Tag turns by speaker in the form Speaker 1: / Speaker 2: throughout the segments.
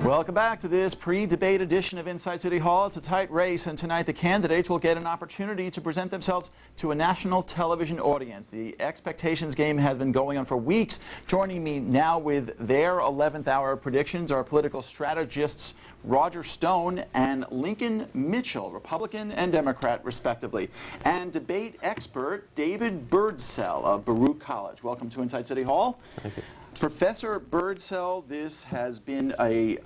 Speaker 1: Welcome back to this pre-debate edition of Inside City Hall. It's a tight race, and tonight the candidates will get an opportunity to present themselves to a national television audience. The expectations game has been going on for weeks. Joining me now with their 11th hour predictions are political strategists Roger Stone and Lincoln Mitchell, Republican and Democrat, respectively, and debate expert David Birdsell of Baruch College. Welcome to Inside City Hall.
Speaker 2: Thank you.
Speaker 1: Professor Birdsell, this has been an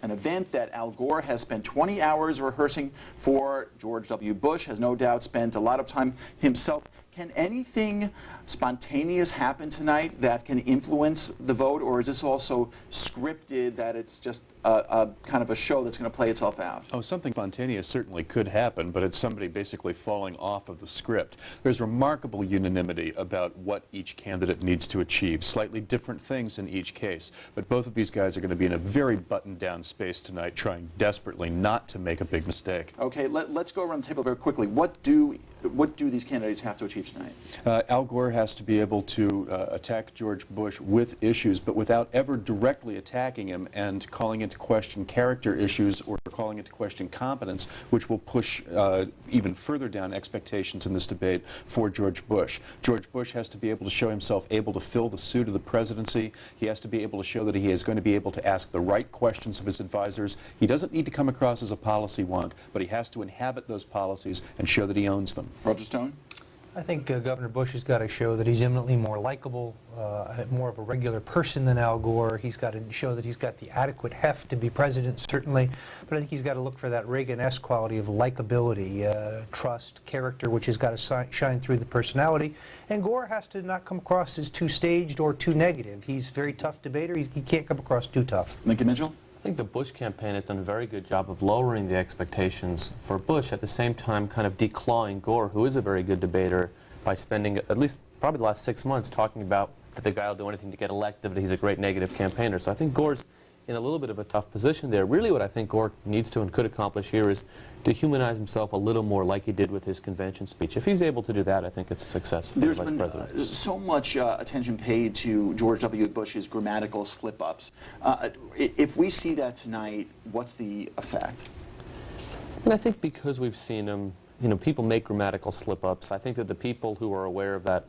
Speaker 1: event that Al Gore has spent 20 hours rehearsing for. George W. Bush has no doubt spent a lot of time himself. Can anything spontaneous happen tonight that can influence the vote, or is this also scripted, that it's just a kind of a show that's going to play itself out?
Speaker 2: Oh, something spontaneous certainly could happen, but it's somebody basically falling off of the script. There's remarkable unanimity about what each candidate needs to achieve, slightly different things in each case, but both of these guys are going to be in a very buttoned-down space tonight, trying desperately not to make a big mistake.
Speaker 1: Okay, let's go around the table very quickly. What do these candidates have to achieve tonight?
Speaker 2: Al Gore has to be able to attack George Bush with issues, but without ever directly attacking him and calling into question character issues or calling into question competence, which will push even further down expectations in this debate for George Bush. George Bush has to be able to show himself able to fill the suit of the presidency. He has to be able to show that he is going to be able to ask the right questions of his advisors. He doesn't need to come across as a policy wonk, but he has to inhabit those policies and show that he owns them.
Speaker 1: Roger Stone?
Speaker 3: I think Governor Bush has got to show that he's eminently more likable, more of a regular person than Al Gore. He's got to show that he's got the adequate heft to be president, certainly, but I think he's got to look for that Reagan-esque quality of likability, trust, character, which has got to shine through the personality. And Gore has to not come across as too staged or too negative. He's a very tough debater. He can't come across too tough.
Speaker 1: Lincoln Mitchell?
Speaker 4: I think the Bush campaign has done a very good job of lowering the expectations for Bush, at the same time kind of declawing Gore, who is a very good debater, by spending at least probably the last 6 months talking about that the guy will do anything to get elected, that he's a great negative campaigner. So I think Gore's in a little bit of a tough position there. Really what I think Gore needs to and could accomplish here is to humanize himself a little more like he did with his convention speech. If he's able to do that, I think it's a success for the vice president.
Speaker 1: There's been so much attention paid to George W. Bush's grammatical slip-ups. If we see that tonight, what's the effect?
Speaker 4: And I think because we've seen him, you know, people make grammatical slip-ups. I think that the people who are aware of that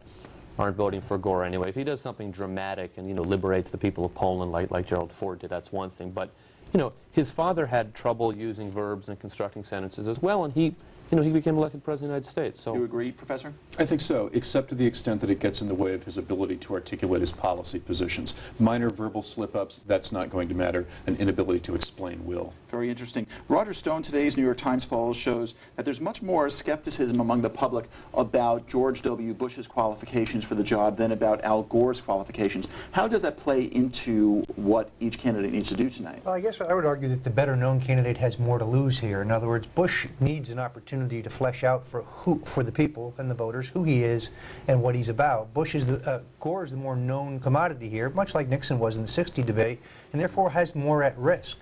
Speaker 4: aren't voting for Gore anyway. If he does something dramatic and, you know, liberates the people of Poland like Gerald Ford did, that's one thing. But, you know, his father had trouble using verbs and constructing sentences as well, and he became elected president of the United States. So,
Speaker 1: do you agree, Professor?
Speaker 2: I think so, except to the extent that it gets in the way of his ability to articulate his policy positions. Minor verbal slip-ups, that's not going to matter. An inability to explain will.
Speaker 1: Very interesting. Roger Stone, today's New York Times poll shows that there's much more skepticism among the public about George W. Bush's qualifications for the job than about Al Gore's qualifications. How does that play into what each candidate needs to do tonight?
Speaker 3: Well, I guess I would argue that the better-known candidate has more to lose here. In other words, Bush needs an opportunity to flesh out for the people and the voters who he is and what he's about. Gore is the more known commodity here, much like Nixon was in the '60 debate, and therefore has more at risk.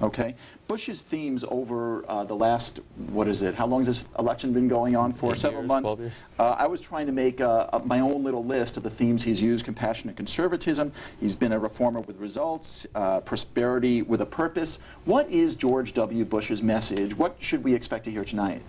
Speaker 1: Okay. Bush's themes over the last, how long has this election been going on for?
Speaker 4: 8
Speaker 1: Several
Speaker 4: years,
Speaker 1: months.
Speaker 4: 12 years.
Speaker 1: I was trying to make my own little list of the themes he's used: compassionate conservatism, he's been a reformer with results, prosperity with a purpose. What is George W. Bush's message? What should we expect to hear tonight?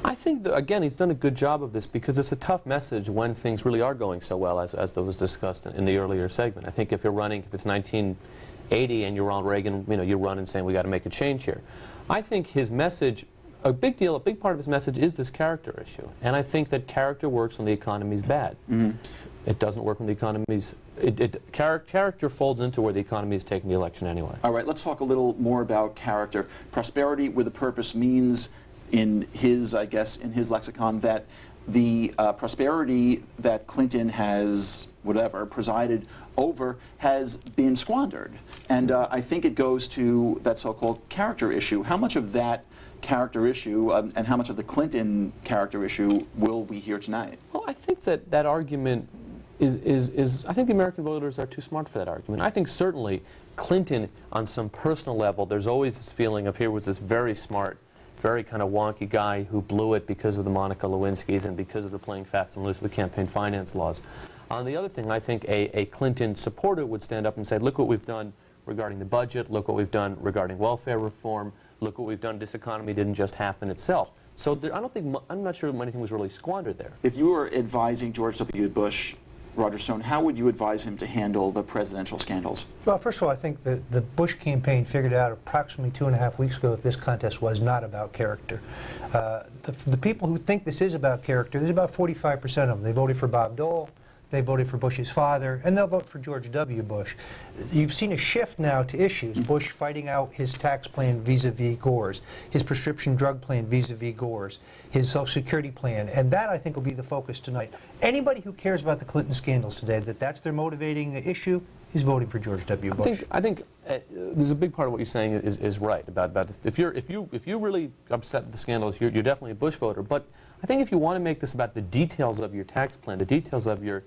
Speaker 4: I think that, again, he's done a good job of this because it's a tough message when things really are going so well, as was discussed in the earlier segment. I think if it's 1980 and you're Ronald Reagan, you know, you're running saying we got to make a change here. I think his message, a big part of his message is this character issue, and I think that character works when the economy's bad. Mm-hmm. It doesn't work when the economy's. Character folds into where the economy is taking the election anyway.
Speaker 1: All right, let's talk a little more about character. Prosperity with a purpose means, in his lexicon, that the prosperity that Clinton has, presided over has been squandered. And I think it goes to that so-called character issue. How much of that character issue and how much of the Clinton character issue will we hear tonight?
Speaker 4: Well, I think that argument I think the American voters are too smart for that argument. I think certainly Clinton, on some personal level, there's always this feeling of here was this very smart, very kind of wonky guy who blew it because of the Monica Lewinskys and because of the playing fast and loose with campaign finance laws. On the other thing, I think a Clinton supporter would stand up and say, look what we've done. regarding the budget. Look what we've done regarding welfare reform. Look what we've done. This economy didn't just happen itself. So there, I'm not sure anything was really squandered there.
Speaker 1: If you were advising George W. Bush, Roger Stone, how would you advise him to handle the presidential scandals?
Speaker 3: Well, first of all, I think the Bush campaign figured out approximately 2.5 weeks ago that this contest was not about character. The people who think this is about character, there's about 45% of them. They voted for Bob Dole, they voted for Bush's father, and they'll vote for George W. Bush. You've seen a shift now to issues. Bush fighting out his tax plan vis-a-vis Gore's, his prescription drug plan vis-a-vis Gore's, his Social Security plan, and that, I think, will be the focus tonight. Anybody who cares about the Clinton scandals today, that's their motivating issue, is voting for George W. Bush.
Speaker 4: I think there's a big part of what you're saying is right about if you really upset with the scandals, you're definitely a Bush voter. But I think if you want to make this about the details of your tax plan, the details of your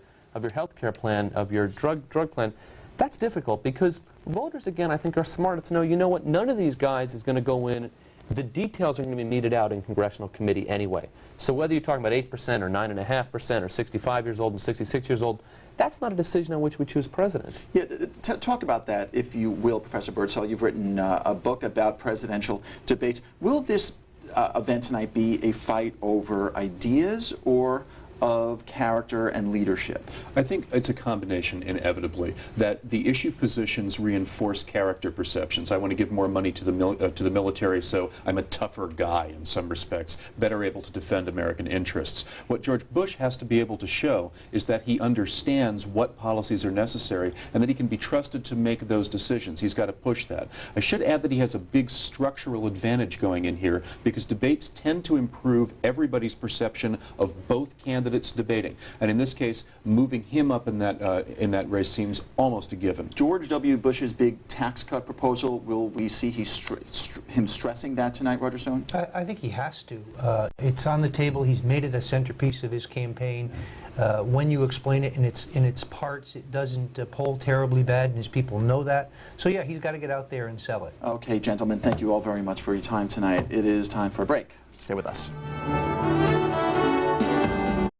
Speaker 4: health care plan, of your drug plan, that's difficult because voters, again, I think are smart enough to know, you know what, none of these guys is going to go in. The details are going to be meted out in congressional committee anyway. So whether you're talking about 8% or 9.5% or 65 years old and 66 years old, that's not a decision on which we choose president.
Speaker 1: Yeah, talk about that, if you will, Professor Birdsell. You've written a book about presidential debates. Will this event tonight be a fight over ideas or of character and leadership?
Speaker 2: I think it's a combination, inevitably, that the issue positions reinforce character perceptions. I want to give more money to the military, so I'm a tougher guy in some respects, better able to defend American interests. What George Bush has to be able to show is that he understands what policies are necessary and that he can be trusted to make those decisions. He's got to push that. I should add that he has a big structural advantage going in here because debates tend to improve everybody's perception of both candidates debating, and in this case, moving him up in that race seems almost a given.
Speaker 1: George W. Bush's big tax cut proposal, will we see him stressing that tonight, Roger Stone?
Speaker 3: I think he has to. It's on the table. He's made it a centerpiece of his campaign. When you explain it in its parts, it doesn't poll terribly bad, and his people know that. So yeah, he's got to get out there and sell it.
Speaker 1: Okay, gentlemen, thank you all very much for your time tonight. It is time for a break. Stay with us.